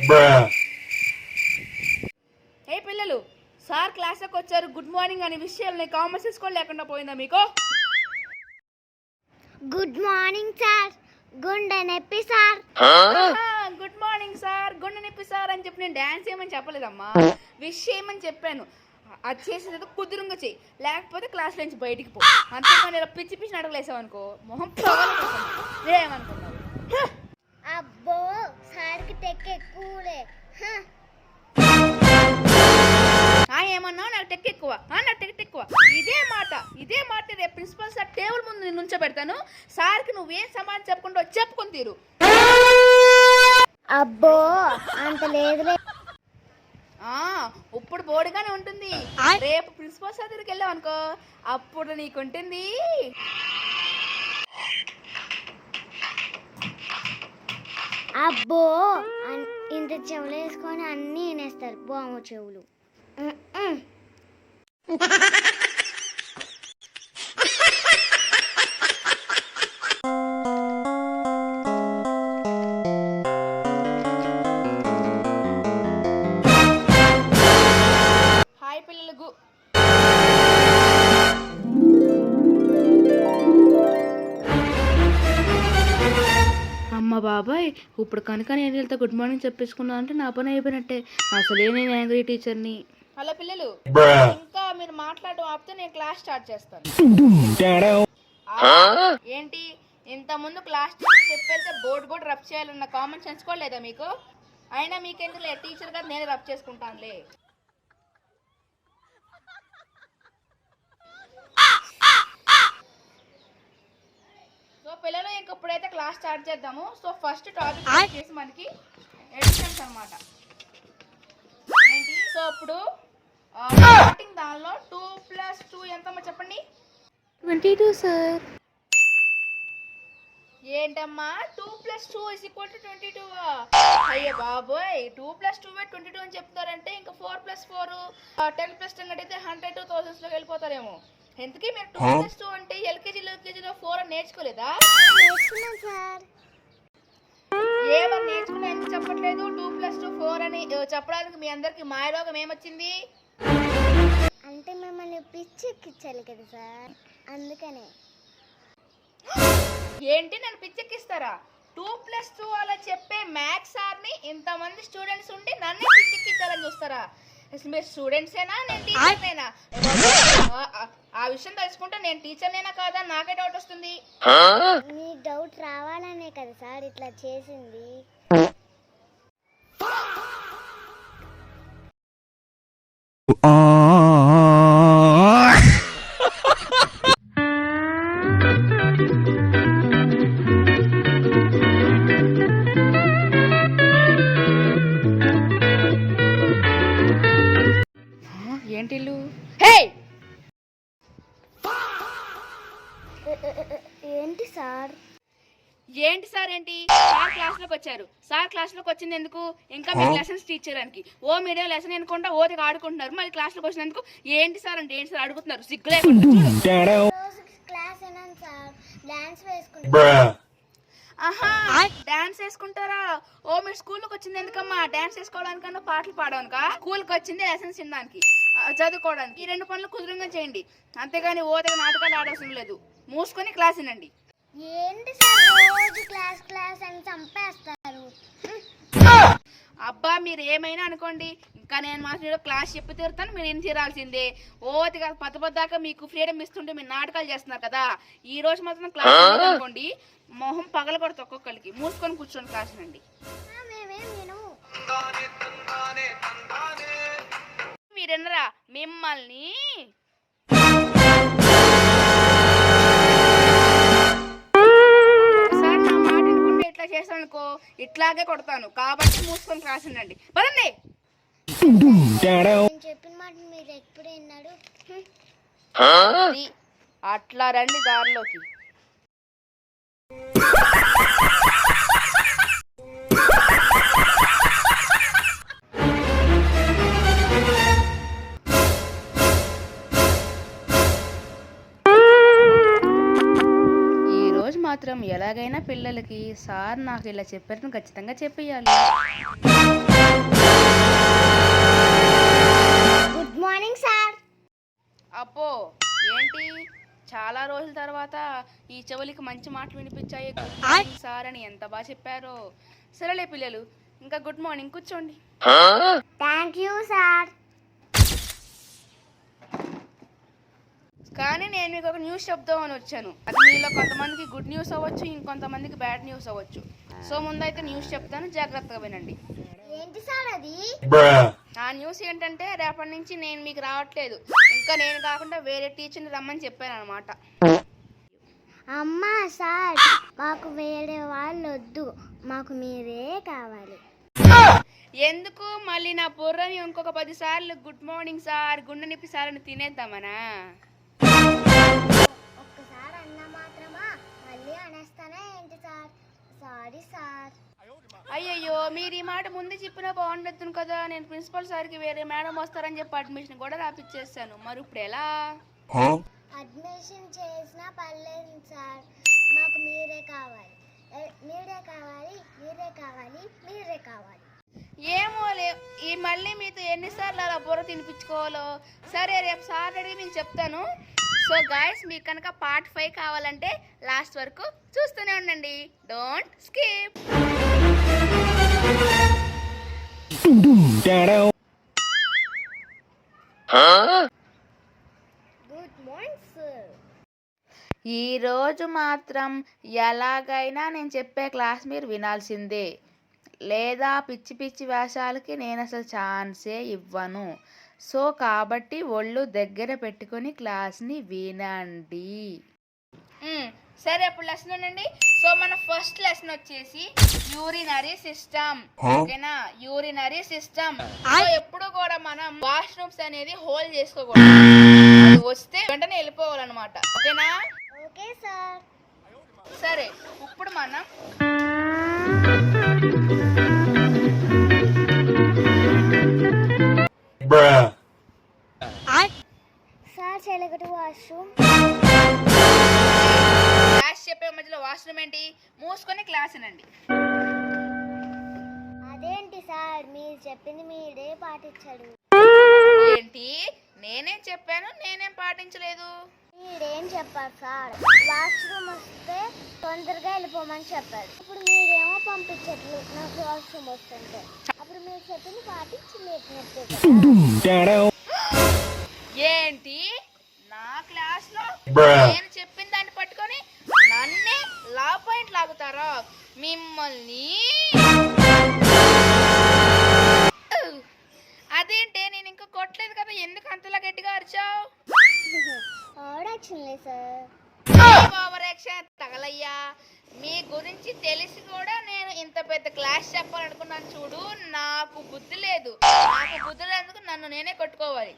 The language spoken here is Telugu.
ఏ పిల్లలు, సార్ క్లాస్లోకి వచ్చారు, గుడ్ మార్నింగ్ అనే విషయాలని కామన్ సెన్స్ కూడా లేకుండా పోయిందా మీకు? గుడ్ మార్నింగ్ సార్, గుండె నొప్పి సార్. గుడ్ మార్నింగ్ సార్, గుండె నొప్పి సార్ అని చెప్పి నేను డాన్స్ చేయమని చెప్పలేదమ్మా, విష్ చేయమని చెప్పాను. అది చేసేది కుదురుగా చెయ్యి, లేకపోతే క్లాస్ నుంచి బయటికి పో. అంతేకాని ఇలా పిచ్చి పిచ్చి అడగలేసావనుకో మొహం ఏమనుకున్నావు? అబ్బో సార్కి టెక్ ఎక్కువలే. ఏమన్నావు? నాకు టెక్ ఎక్కువ, నాకు టెక్ ఎక్కువ. ఇదే మాట రేపు ప్రిన్సిపల్ సార్ టేబుల్ ముందు నేను నుంచోబెడతాను. సార్కి నువ్వేం సమాధానం చెప్పుకుంటూ చెప్పుకొని తీరు. అబ్బో అంత లేదులే. ఇప్పుడు బోర్డుగానే ఉంటుంది. రేపు ప్రిన్సిపల్ సార్ దగ్గరికి వెళ్ళావు అనుకో, అప్పుడు నీకుంటుంది. అబ్బో ఇంత చెవులు వేసుకొని అన్నీ వినేస్తారు బొమ్మ చెవులు. హాయ్ పిల్లలకు. అమ్మ బాబాయ్, ఇప్పుడు కనుక నేను వెళ్తే గుడ్ మార్నింగ్ చెప్పేసుకున్నా అంటే నా పని అయిపోయినట్టే. అసలే నేను యాంగ్రీ టీచర్ని. హలో పిల్లలు, ఇంకా మీరు మాట్లాడడం ఆపితే నేను క్లాస్ స్టార్ట్ చేస్తాను. ఏంటి ఇంత ముందు క్లాస్ టీచర్ చెప్పేస్తే బోర్డు కూడా రబ్ చేయాలన్న కామన్ సెన్స్ కూడా లేదా మీకు? అయినా మీకెందుకు లే, టీచర్ గారు నేనే రబ్ చేసుకుంటానులే. సో పిల్లలు ఇంక ఇప్పుడైతే క్లాస్ స్టార్ట్ చేద్దాము. సో ఫస్ట్ టాపిక్ వచ్చేసి మనకి ఎడిషన్స్ అన్నమాట. ఏంటి? సో ఇప్పుడు స్టార్టింగ్ దానిలో 2 + 2 ఎంతమ్మా చెప్పండి? 22 సార్. ఏంటమ్మా 2 + 2 = 22? అయ్యో బాబోయ్, 2 + 2 22 అని చెప్తారంటే ఇంకా 4 + 4 10 + 10 అడిగితే 100 2000 లోకి వెళ్ళిపోతారేమో. ఎందుకే మీరు 2 + 2 అంటే ఎల్కేజీలో 4 అని నేర్చుకోలేదా? నేర్చుకున్నాం సార్. ఏమని నేర్చుకున్నా ఎందుకు చెప్పట్లేదు? 2 + 2 4 అని చెప్పడానికి మీ అందరికి మాయరోగం ఏమొచ్చింది? అంటే మిమ్మల్ని పిచ్చెక్కించాలి కదా సార్, అందుకనే. ఏంటి నన్ను పిచ్చెక్కిస్తారా? 2 + 2 అలా చెప్పే మ్యాథ్స్ సార్ని ఇంతమంది స్టూడెంట్స్ ఉండి నన్ను పిచ్చెక్కించాలని చూస్తారా? మీరు స్టూడెంట్సేనా, నేను టీచర్నేనా? ఆ విషయం తెలుసుకుంటే నేను టీచర్నేనా కాదా నాకే డౌట్ వస్తుంది. మీ డౌట్ రావాలనే కదా సార్ ఇట్లా చేసింది. ఏంటి ఇల్లు? హే ఏంటి సార్? ఏంటి సార్ ఏంటి? సార్ క్లాస్లోకి వచ్చారు. సార్ క్లాస్లోకి వచ్చింది ఎందుకు? ఇంకా మీకు లెసన్స్ టీచ్ చేయడానికి. ఓ మీడియం లెసన్ అనుకుంటా ఓదిగా ఆడుకుంటున్నారు. మరి క్లాస్లోకి వచ్చినందుకు ఏంటి సార్ అంటే ఏంటి సార్ అడుగుతున్నారు? సిగ్గులే. క్లాస్ ఏనాను సార్, డాన్స్ వేసుకుంటా. డాన్స్ వేసుకుంటారా? ఓ మీరు స్కూల్లోకి వచ్చింది ఎందుకమ్మా? డాన్స్ వేసుకోవడానికన్నా పాటలు పాడడానికా? స్కూల్కి వచ్చింది లెసన్స్ తినడానికి, చదువుకోవడానికి. ఈ 2 పనులు కుదురుగా చేయండి, అంతేగాని ఓదగా నాటకాలు ఆడవసరం లేదు. మూసుకొని క్లాస్ వినండి. ఏంటి సార్ రోజు క్లాస్ అని చంపేస్తారు? అబ్బా మీరు ఏమైనా అనుకోండి, ఇంకా నేను మాత్రం క్లాస్ చెప్పి తీరుతాను, మీరు ఏం తీరాల్సిందే. ఓతిగా పద్దదాకా మీకు ఫ్రీడమ్ ఇస్తుంటే మీరు నాటకాలు చేస్తున్నారు కదా. ఈ రోజు మాత్రం క్లాస్ అనుకోండి, మొహం పగలగొడతా ఒక్కొక్కరికి. మూసుకొని కూర్చొని క్లాస్ నండి. మీరెన్నరా మిమ్మల్ని? సార్ నా మాట అనుకుంటే ఇట్లా చేశానుకో ఇట్లాగే కొడతాను, కాబట్టి మూసుకొని క్లాస్ నండి. పదండి. చెప్పిన మాట మీరు ఎప్పుడు విన్నాడు? అట్లా రండి దారిలోకి. మాత్రం ఎలాగైనా పిల్లలకి సార్ నాకు ఇలా చెప్పారని ఖచ్చితంగా చెప్పేయాలి. Good morning sir. అప్పో ఏంటి చాలా రోజుల తర్వాత ఈ చెవులకి మంచి మాటలు వినిపించాయి. గుడ్ మార్నింగ్ సార్ అని ఎంత బాగా చెప్పారో. సరేలే పిల్లలు, ఇంకా గుడ్ మార్నింగ్, కూర్చోండి. Thank you sir. కానీ నేను మీకు ఒక న్యూస్ చెప్దామని వచ్చాను. అది మీలో కొంతమందికి గుడ్ న్యూస్ అవ్వచ్చు, ఇంకొంతమందికి బ్యాడ్ న్యూస్ అవ్వచ్చు. సో ముందైతే న్యూస్ చెప్తాను, జాగ్రత్తగా వినండి. ఏంటి సార్ అది? ఆ న్యూస్ ఏంటంటే రేపటి నుంచి నేను మీకు రావట్లేదు, ఇంకా నేను కాకుండా వేరే టీచర్ని రమ్మని చెప్పాను అనమాట. అమ్మా సార్, మాకు వేరే వాళ్ళు వద్దు, మాకు మీరే కావాలి. ఎందుకు మళ్ళీ నా బుర్రని ఇంకొక 10 సార్లు గుడ్ మార్నింగ్ సార్, గుండె నిప్పి సార్ అని తినేద్దామనా? ఒక్కసారి అన్న మాత్రమా మళ్ళీ అనేస్తానే ఏంటి సార్? Sorry sir. అయ్యయ్యో, మీరు ఈ మాట ముందే చెప్పినా బాగుండొద్దును కదా. నేను ప్రిన్సిపల్ సార్కి వేరే మేడం వస్తారని చెప్పి అడ్మిషన్ కూడా రాపిచ్చేసాను. మరి ఇప్పుడు ఎలా? అడ్మిషన్ చేసినా పర్లేదు సార్, మాకు మీరే కావాలి, మీరే కావాలి, మీరే కావాలి, మీరే కావాలి. ఏమోలే, ఈ మళ్ళీ మీతో ఎన్నిసార్లు అలా బుర్ర తినిపించుకోవాలో. సరే, రేపు సార్ అడిగి నేను చెప్తాను. సో గాయస్, మీకు కనుక పార్ట్ 5 కావాలంటే లాస్ట్ వరకు చూస్తూనే ఉండండి. Don't skip. Good morning sir. ఈరోజు మాత్రం ఎలాగైనా నేను చెప్పే క్లాస్ మీరు వినాల్సిందే, లేదా పిచ్చి పిచ్చి వేషాలకి నేను అసలు ఛాన్సే ఇవ్వను. సో కాబట్టి ఒళ్ళు దగ్గర పెట్టుకొని క్లాస్ని వినండి. సరే, అప్పుడు లెసన్ వినండి. సో మన ఫస్ట్ లెసన్ వచ్చేసి యూరినరీ సిస్టమ్. ఓకేనా? Urinary system. ఎప్పుడు కూడా మనం వాష్రూమ్స్ అనేది హోల్డ్ చేసుకోకూడదు. అది వస్తే వెంటనే వెళ్ళిపోవాలన్నమాట. ఓకేనా? Okay sir. సరే, ఇప్పుడు మనం సార్ చెలగటు వాష్రూమ్. క్లాస్ చెప్పే మధ్యలో వాష్రూమ్ ఏంటి? మూసుకొని క్లాస్ వినండి. అదేంటి సార్, మీరు చెప్పింది మీరే పాటించడు. ఏంటి? నేనేం చెప్పాను, నేనేం పాటించలేదు. మీరేం చెప్పారు సార్? వాష్రూమ్ వస్తే తొందరగా వెళ్ళిపోమని చెప్పారు. ఇప్పుడు మీరేమో పంపించట్లేదు నాకు వాష్రూమ్ వస్తుంటే. అప్పుడు మీరు చెప్పింది పాటించలేకపోతే ఏంటి? నా క్లాస్ లో నేను చెప్పిన దాన్ని పట్టుకొని నన్నే లా పాయింట్ లాగుతారా? మిమ్మల్ని అదేంటి, నేను ఇంకా కొట్టలేదు కదా, ఎందుకు అంతలా గట్టిగా అరిచావు? ఆడొచ్చింది సార్. ఓవర్ యాక్షన్ తగలయ్యా. మీ గురించి తెలిసి కూడా నేను ఇంత పెద్ద క్లాస్ చెప్పాలనుకున్నాను చూడు. నాకు బుద్ధి లేదు. నాకు బుద్ధి లేనందుకు నన్ను నేనే కొట్టుకోవాలి.